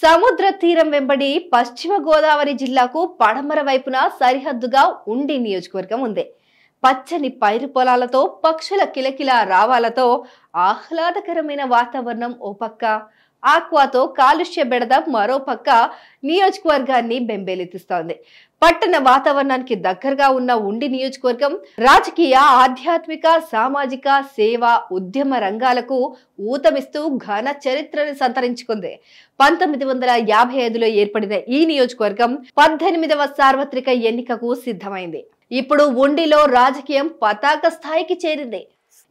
సముద్ర తీరం వెంబడి పశ్చిమ గోదావరి జిల్లాకు పడమర వైపున సరిహద్దుగా ఉండి నియోజకవర్గం ఉంది. పచ్చని పైరు పొలాలతో పక్షుల కిలకిల రావాలతో ఆహ్లాదకరమైన వాతావరణం ఓ పక్క, ఆక్వాతో కాలుష్య బెడద మరో పక్క నియోజకవర్గాన్ని బెంబేలెత్తిస్తోంది. పట్టణ వాతావరణానికి దగ్గరగా ఉన్న ఉండి నియోజకవర్గం రాజకీయ, ఆధ్యాత్మిక, సామాజిక, సేవ, ఉద్యమ రంగాలకు ఊతమిస్తూ ఘన చరిత్రను సంతరించుకుంది. 1955లో ఏర్పడిన ఈ నియోజకవర్గం 18వ సార్వత్రిక ఎన్నికకు సిద్ధమైంది. ఇప్పుడు ఉండిలో రాజకీయం పతాక స్థాయికి చేరింది.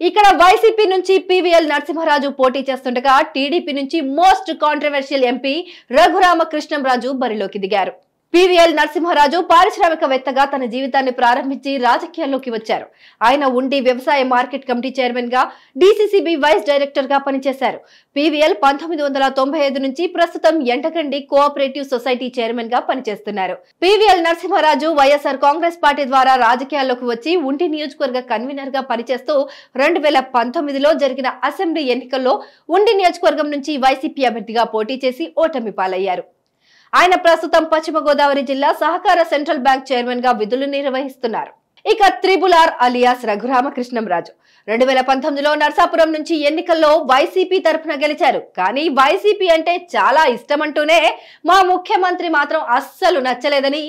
ఇక్కడ వైసీపీ నుంచి పివిఎల్ నరసింహరాజు పోటీ చేస్తుండగా టీడీపీ నుంచి మోస్ట్ కాంట్రవర్షియల్ ఎంపీ రఘురామకృష్ణంరాజు బరిలోకి దిగారు. పివిఎల్ నరసింహరాజు పారిశ్రామికవేత్తగా తన జీవితాన్ని ప్రారంభించి రాజకీయాల్లోకి వచ్చారు. ఆయన ఉండి వ్యవసాయ మార్కెట్ కమిటీ చైర్మన్ గా, డిసిసిబి వైస్ డైరెక్టర్ గా పనిచేశారు. పివిఎల్ 1995 నుంచి ప్రస్తుతం ఎంటగండి కోఆపరేటివ్ సొసైటీ చైర్మన్ గా పనిచేస్తున్నారు. పివిఎల్ నరసింహరాజు వైఎస్ఆర్ కాంగ్రెస్ పార్టీ ద్వారా రాజకీయాల్లోకి వచ్చి ఉండి నియోజకవర్గ కన్వీనర్ గా పనిచేస్తూ 2019లో జరిగిన అసెంబ్లీ ఎన్నికల్లో ఉండి నియోజకవర్గం నుంచి వైసీపీ అభ్యర్థిగా పోటీ చేసి ఓటమి పాలయ్యారు. ఆయన ప్రస్తుతం పశ్చిమ గోదావరి జిల్లా సహకార సెంట్రల్ బ్యాంక్ చైర్మన్ గా విధులు నిర్వహిస్తున్నారు. ఇక త్రిబుల్-ఆర్ అలియాస్ రఘురామకృష్ణంరాజు 2019లో నర్సాపురం నుంచి ఎన్నికల్లో వైసీపీ తరఫున గెలిచారు. కానీ వైసీపీ అంటే చాలా ఇష్టమంటూనే మా ముఖ్యమంత్రి మాత్రం అస్సలు నచ్చలేదని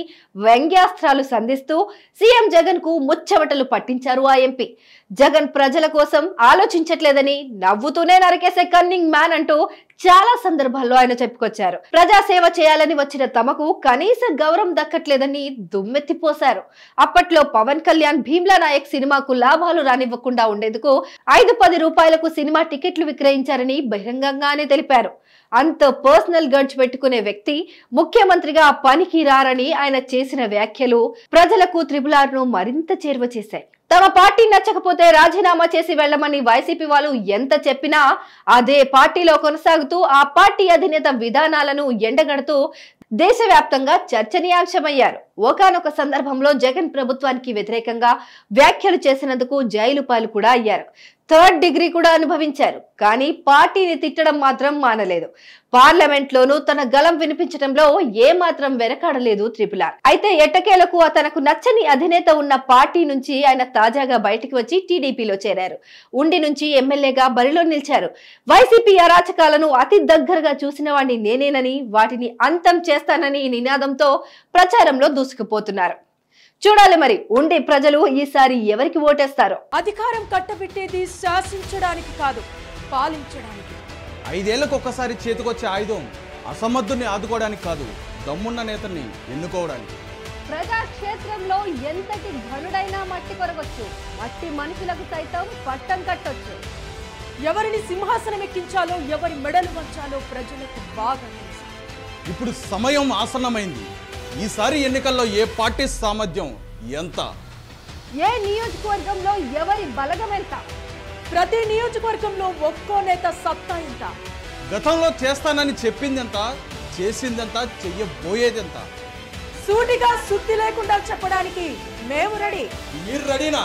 వ్యంగ్యాస్త్రాలు సంధిస్తూ సీఎం జగన్ కు ముచ్చమటలు పట్టించారు ఆ ఎంపీ. జగన్ ప్రజల కోసం ఆలోచించట్లేదని నవ్వుతూనే నరికేసే కన్నింగ్ మ్యాన్ అంటూ చాలా సందర్భాల్లో ఆయన చెప్పుకొచ్చారు. ప్రజాసేవ చేయాలని వచ్చిన తమకు కనీస గౌరవం దక్కట్లేదని దుమ్మెత్తిపోశారు. అప్పట్లో పవన్ కళ్యాణ్ భీమ్లా నాయక్ సినిమాకు లాభాలు రానివ్వకుండా ఉండేందుకు 5-10 రూపాయలకు సినిమా టికెట్లు విక్రయించారని బహిరంగంగానే తెలిపారు. అంత పర్సనల్ గడ్జ్ పెట్టుకునే వ్యక్తి ముఖ్యమంత్రిగా పనికి రారని ఆయన చేసిన వ్యాఖ్యలు ప్రజలకు త్రిబుల్-ఆర్ ను మరింత చేరువ చేశాయి. తమ పార్టీ నచ్చకపోతే రాజీనామా చేసి వెళ్లమని వైసీపీ వాళ్ళు ఎంత చెప్పినా అదే పార్టీలో కొనసాగుతూ ఆ పార్టీ అధినేత విధానాలను ఎండగడుతూ దేశవ్యాప్తంగా చర్చనీయాంశమయ్యారు. ఒకానొక సందర్భంలో జగన్ ప్రభుత్వానికి వ్యతిరేకంగా వ్యాఖ్యలు చేసినందుకు జైలు పాలు కూడా అయ్యారు. 3rd డిగ్రీ కూడా అనుభవించారు. కానీ పార్టీని తిట్టడం మాత్రం మానలేదు. పార్లమెంట్ లోనూ తన గలం వినిపించడంలో ఏ మాత్రం వెనకాడలేదు త్రిపుల్-ఆర్. అయితే ఎట్టకేలకు తనకు నచ్చని అధినేత ఉన్న పార్టీ నుంచి ఆయన తాజాగా బయటికి వచ్చి టీడీపీలో చేరారు. ఉండి నుంచి ఎమ్మెల్యేగా బరిలో నిలిచారు. వైసీపీ అరాచకాలను అతి దగ్గరగా చూసిన వాడిని నేనేనని, వాటిని అంతం చేస్తానని నినాదంతో ప్రచారంలో దూసుకుపోతున్నారు. చూడాలి మరి ఉండి ప్రజలు ఈసారి ఎవరికి ఓటేస్తారో. అధికారం కట్టబెట్టేది శాసించడానికి కాదు, పాలించడానికి. 5 ఏళ్లకు ఒక్కసారి చేతికొచ్చే ఆయుధం అసమర్థుని ఆదుకోవడానికి కాదు, దమ్మున్న నేతని ఎన్నుకోవడానికి. ప్రజాక్షేత్రంలో ఎంతటి ఘనుడైనా మట్టి కొరగొచ్చు, మట్టి మనుషులకు సైతం పట్టం కట్టొచ్చు. ఎవరిని సింహాసనం ఎక్కించాలో, ఎవరి మెడలు వంచాలో ప్రజలకు బాగా తెలుసు. ఇప్పుడు సమయం ఆసన్నమైంది. ఈసారి ఎన్నికల్లో ఏ పార్టీ సామర్థ్యం ఎంత, ఏ నియోజకవర్గంలో ఎవరి బలగం ఎంత, ప్రతి నియోజకవర్గంలో ఒక్కో నేత సత్తా ఎంత, గతంలో చేస్తానని చెప్పిందెంత, చేసిందెంత, చెయ్యబోయేదెంత, సూటిగా సుత్తి లేకుండా చెప్పడానికి మేము రెడీ. మీరు రెడీనా?